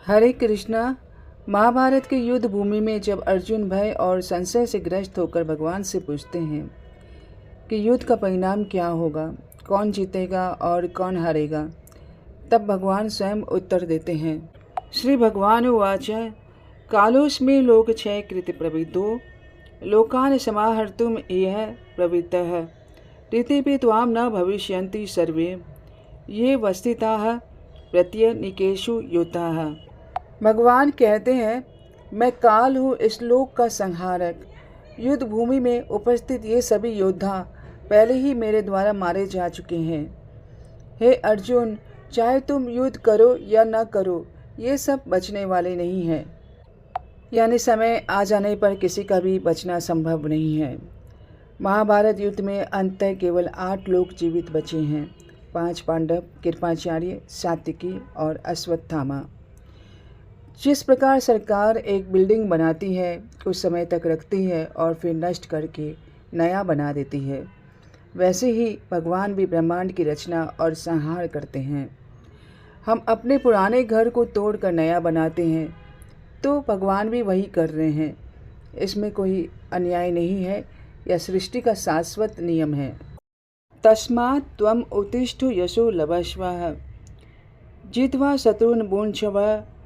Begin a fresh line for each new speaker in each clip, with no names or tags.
हरे कृष्णा। महाभारत के युद्ध भूमि में जब अर्जुन भय और संशय से ग्रस्त होकर भगवान से पूछते हैं कि युद्ध का परिणाम क्या होगा, कौन जीतेगा और कौन हारेगा, तब भगवान स्वयं उत्तर देते हैं। श्री भगवान उवाच कालोऽस्मि लोकक्षय कृत प्रवृद्धो लोकान् समाहर्तुम् इह प्रवृत्तः ऋतेऽपि त्वां न भविष्यन्ति सर्वे ये वस्थिताः प्रत्यनीकेषु योद्धाः। भगवान कहते हैं, मैं काल हूँ, इस लोक का संहारक। युद्ध भूमि में उपस्थित ये सभी योद्धा पहले ही मेरे द्वारा मारे जा चुके हैं। हे अर्जुन, चाहे तुम युद्ध करो या न करो, ये सब बचने वाले नहीं हैं। यानी समय आ जाने पर किसी का भी बचना संभव नहीं है। महाभारत युद्ध में अंततः केवल 8 लोग जीवित बचे हैं, 5 पांडव, कृपाचार्य, सात्विकी और अश्वत्थामा। जिस प्रकार सरकार एक बिल्डिंग बनाती है, कुछ समय तक रखती है और फिर नष्ट करके नया बना देती है, वैसे ही भगवान भी ब्रह्मांड की रचना और संहार करते हैं। हम अपने पुराने घर को तोड़कर नया बनाते हैं, तो भगवान भी वही कर रहे हैं। इसमें कोई अन्याय नहीं है, यह सृष्टि का शाश्वत नियम है। तस्मात् त्वम् उत्तिष्ठ यशो लभस्व जित्वा शत्रून् भुङ्क्ष्व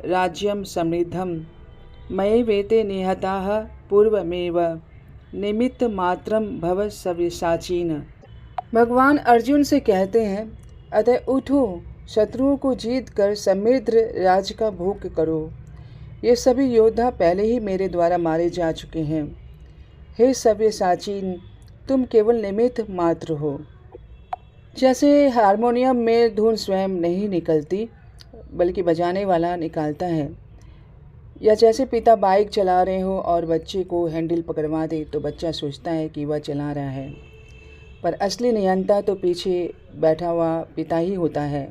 राज्यं समृद्धं मयैवेते निहताः पूर्वमेव निमित्तमात्रं भव सव्यसाचीन्। भगवान अर्जुन से कहते हैं, अतः उठो, शत्रुओं को जीत कर समृद्ध राज्य का भोग करो। ये सभी योद्धा पहले ही मेरे द्वारा मारे जा चुके हैं। हे सव्यसाचीन, तुम केवल निमित्त मात्र हो। जैसे हारमोनियम में धुन स्वयं नहीं निकलती, बल्कि बजाने वाला निकालता है, या जैसे पिता बाइक चला रहे हो और बच्चे को हैंडल पकड़वा दे तो बच्चा सोचता है कि वह चला रहा है, पर असली नियंता तो पीछे बैठा हुआ पिता ही होता है।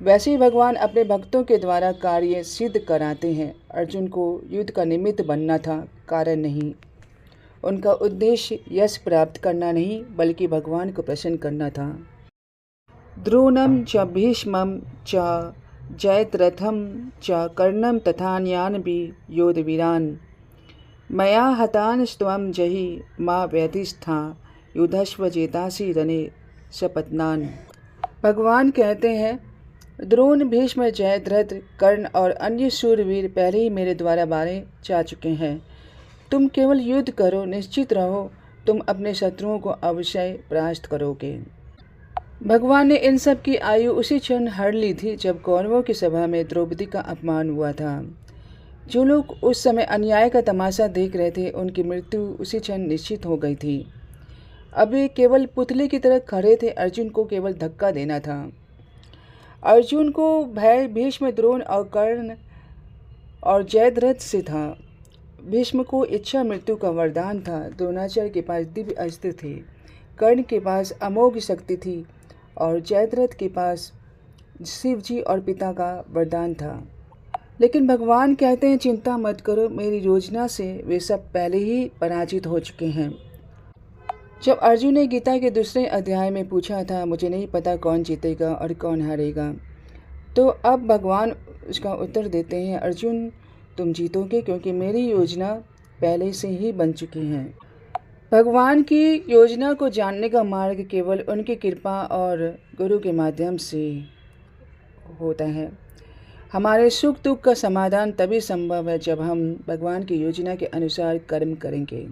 वैसे ही भगवान अपने भक्तों के द्वारा कार्य सिद्ध कराते हैं। अर्जुन को युद्ध का निमित्त बनना था, कारण नहीं। उनका उद्देश्य यश प्राप्त करना नहीं, बल्कि भगवान को प्रसन्न करना था। द्रोणं च भीष्मं च जयद्रथं च कर्णं तथान्यानपि योधवीरान् मया हतांस्त्वं जहि मा व्यधिष्ठा युधस्व जेतासि रणे सपत्नान्। भगवान कहते हैं, द्रोण, भीष्म, जयद्रथ, कर्ण और अन्य शूरवीर पहले ही मेरे द्वारा मारे जा चुके हैं। तुम केवल युद्ध करो, निश्चित रहो, तुम अपने शत्रुओं को अवश्य परास्त करोगे। भगवान ने इन सब की आयु उसी क्षण हर ली थी जब कौरवों की सभा में द्रौपदी का अपमान हुआ था। जो लोग उस समय अन्याय का तमाशा देख रहे थे, उनकी मृत्यु उसी क्षण निश्चित हो गई थी। अब वे केवल पुतले की तरह खड़े थे, अर्जुन को केवल धक्का देना था। अर्जुन को भय भीष्म, द्रोण और कर्ण और जयद्रथ से था। भीष्म को इच्छा मृत्यु का वरदान था। द्रोणाचार्य के पास दिव्य अस्त्र थे, कर्ण के पास अमोघ शक्ति थी और जयद्रथ के पास शिव जी और पिता का वरदान था। लेकिन भगवान कहते हैं, चिंता मत करो, मेरी योजना से वे सब पहले ही पराजित हो चुके हैं। जब अर्जुन ने गीता के दूसरे अध्याय में पूछा था, मुझे नहीं पता कौन जीतेगा और कौन हारेगा, तो अब भगवान उसका उत्तर देते हैं, अर्जुन, तुम जीतोगे क्योंकि मेरी योजना पहले से ही बन चुकी है। भगवान की योजना को जानने का मार्ग केवल उनकी कृपा और गुरु के माध्यम से होता है। हमारे सुख दुख का समाधान तभी संभव है जब हम भगवान की योजना के अनुसार कर्म करेंगे।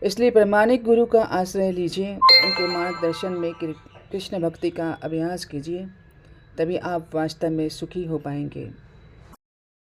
इसलिए प्रामाणिक गुरु का आश्रय लीजिए, उनके मार्गदर्शन में कृष्ण भक्ति का अभ्यास कीजिए, तभी आप वास्तव में सुखी हो पाएंगे।